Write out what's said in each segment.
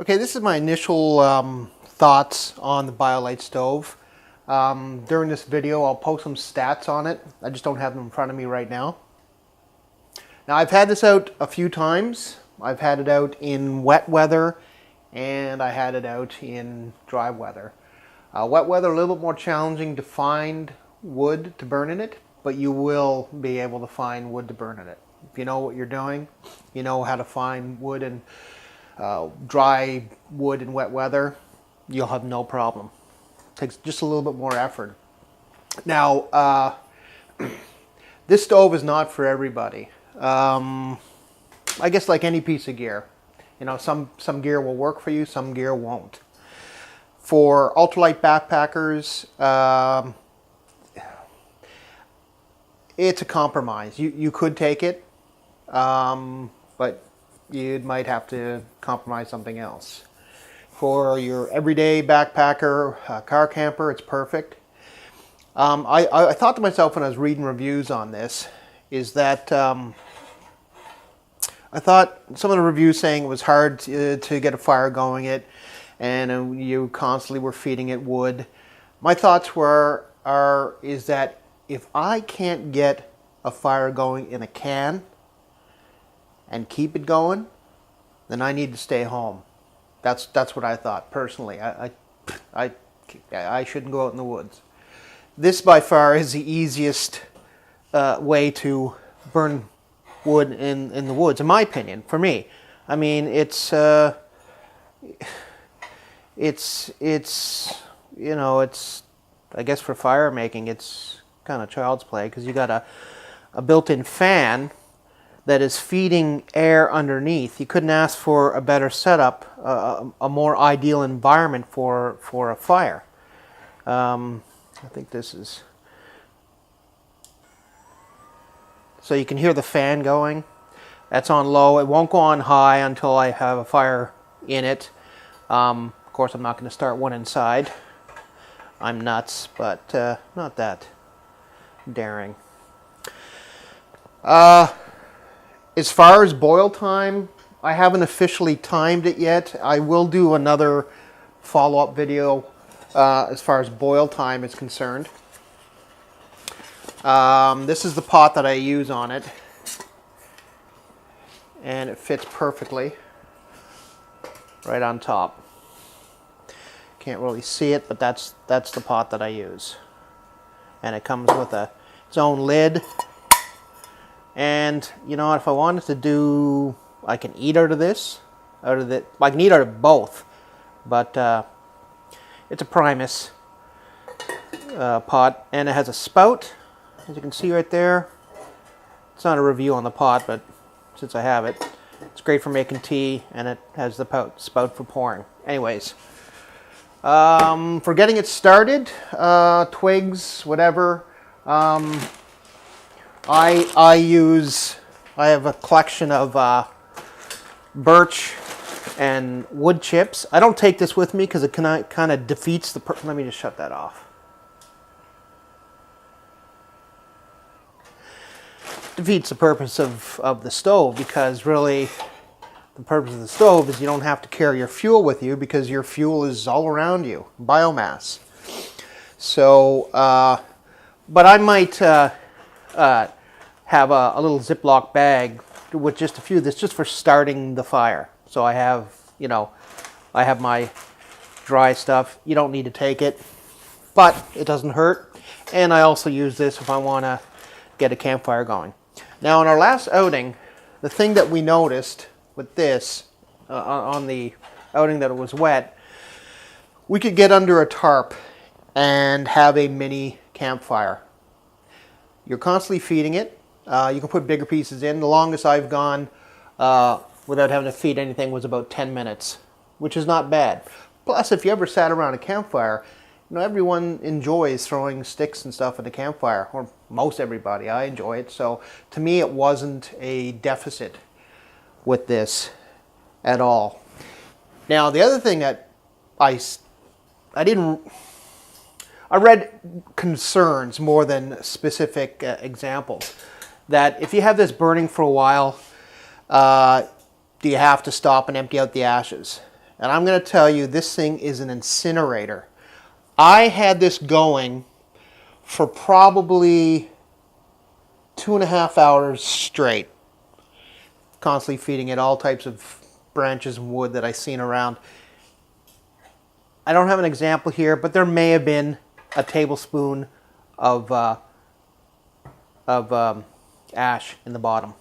Okay, this is my initial thoughts on the BioLite stove. During this video, I'll post some stats on it. I just don't have them in front of me right now. Now, I've had this out a few times. I've had it out in wet weather, and I had it out in dry weather. Wet weather, a little bit more challenging to find wood to burn in it, but you will be able to find wood to burn in it. If you know what you're doing, you know how to find wood and dry wood in wet weather, you'll have no problem. It takes just a little bit more effort. Now, this stove is not for everybody. I guess like any piece of gear. You know, some gear will work for you, some gear won't. For ultralight backpackers, it's a compromise. You could take it, but you might have to compromise something else. For your everyday backpacker, car camper, it's perfect. I thought to myself when I was reading reviews on this, is that I thought some of the reviews saying it was hard to get a fire going and you constantly were feeding it wood. My thoughts is that if I can't get a fire going in a can and keep it going, then I need to stay home. That's what I thought personally. I shouldn't go out in the woods. This by far is the easiest way to burn wood in the woods, in my opinion. For me, I mean, it's you know, it's, I guess for fire making, it's kind of child's play because you got a built-in fan that is feeding air underneath. You couldn't ask for a better setup, a more ideal environment for a fire. I think this is... So you can hear the fan going. That's on low. It won't go on high until I have a fire in it. Of course, I'm not going to start one inside. I'm nuts, but not that daring. As far as boil time, I haven't officially timed it yet. I will do another follow-up video as far as boil time is concerned. This is the pot that I use on it, and it fits perfectly right on top. Can't really see it, but that's the pot that I use, and it comes with its own lid. And you know, if I wanted to do, I can eat out of this, I can eat out of both, but it's a Primus pot, and it has a spout, as you can see right there. It's not a review on the pot, but since I have it, it's great for making tea, and it has the spout for pouring. Anyways, for getting it started, twigs, whatever. I have a collection of birch and wood chips. I don't take this with me because it kind of defeats the let me just shut that off. Defeats the purpose of the stove, because really the purpose of the stove is you don't have to carry your fuel with you because your fuel is all around you, biomass. So, but I might have a little Ziploc bag with just a few of this, just for starting the fire. So I have, you know, I have my dry stuff. You don't need to take it, but it doesn't hurt. And I also use this if I want to get a campfire going. Now, in our last outing, the thing that we noticed with this, on the outing that it was wet, we could get under a tarp and have a mini campfire. You're constantly feeding it. You can put bigger pieces in. The longest I've gone without having to feed anything was about 10 minutes, which is not bad. Plus, if you ever sat around a campfire, you know, everyone enjoys throwing sticks and stuff at the campfire, or most everybody. I enjoy it. So to me, it wasn't a deficit with this at all. Now, the other thing that I read concerns more than specific examples. That if you have this burning for a while, do you have to stop and empty out the ashes? And I'm going to tell you, this thing is an incinerator. I had this going for probably 2.5 hours straight, constantly feeding it all types of branches and wood that I seen around. I don't have an example here, but there may have been a tablespoon of ash in the bottom.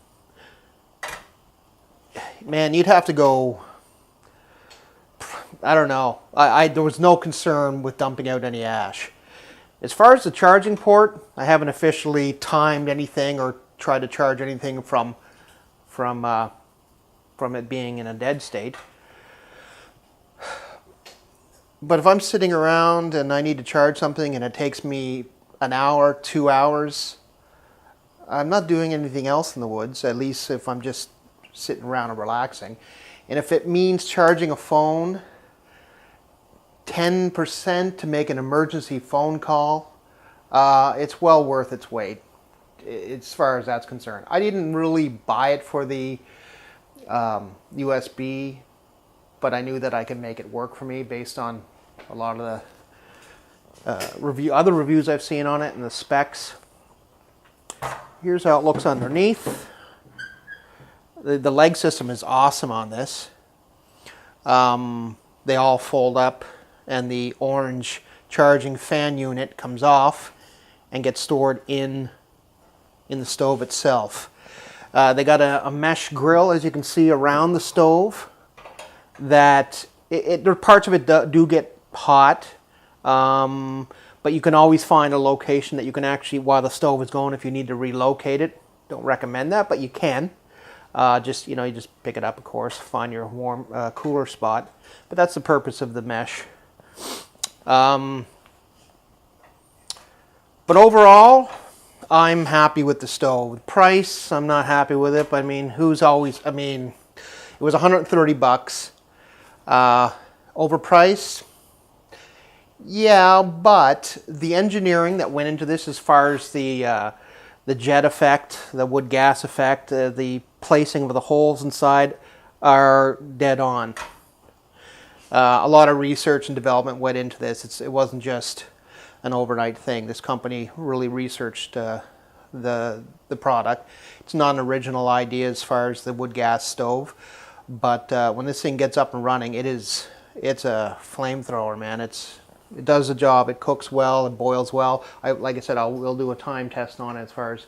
Man, you'd have to go, I don't know. There was no concern with dumping out any ash. As far as the charging port, I haven't officially timed anything or tried to charge anything from it being in a dead state. But if I'm sitting around and I need to charge something and it takes me an hour, 2 hours, I'm not doing anything else in the woods, at least if I'm just sitting around and relaxing. And if it means charging a phone 10% to make an emergency phone call, it's well worth its weight as far as that's concerned. I didn't really buy it for the USB, but I knew that I could make it work for me based on a lot of the other reviews I've seen on it and the specs. Here's how it looks underneath. The leg system is awesome on this. They all fold up, and the orange charging fan unit comes off and gets stored in the stove itself. They got a mesh grill, as you can see, around the stove. That there parts of it do get hot, but you can always find a location that you can actually, while the stove is going, if you need to relocate it. Don't recommend that, but you can. You just pick it up, of course, find your warm, cooler spot. But that's the purpose of the mesh. But overall, I'm happy with the stove. The price, I'm not happy with it, but I mean, it was 130 bucks. Overpriced? Yeah, but the engineering that went into this as far as the jet effect, the wood gas effect, the placing of the holes inside are dead on. A lot of research and development went into this. It wasn't just an overnight thing. This company really researched the product. It's not an original idea as far as the wood gas stove, but when this thing gets up and running, it's a flamethrower, man. It does the job. It cooks well. It boils well. Like I said, we'll do a time test on it as far as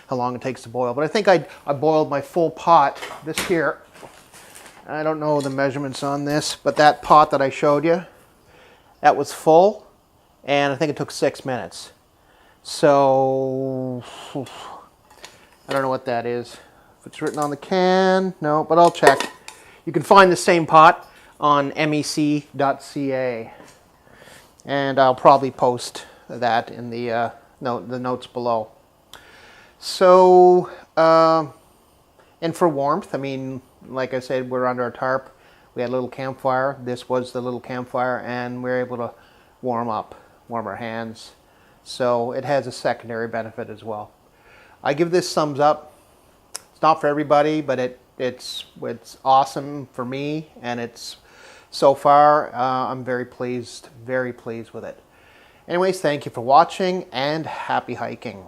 how long it takes to boil. But I think I boiled my full pot. This here, I don't know the measurements on this, but that pot that I showed you, that was full, and I think it took 6 minutes. So I don't know what that is. If it's written on the can, no, but I'll check. You can find the same pot on mec.ca. And I'll probably post that in the notes below. So, and for warmth, I mean, like I said, we're under a tarp. We had a little campfire. This was the little campfire, and we were able to warm our hands. So it has a secondary benefit as well. I give this thumbs up. It's not for everybody, but it's awesome for me, and it's so far I'm very pleased with it. Anyways, thank you for watching, and happy hiking.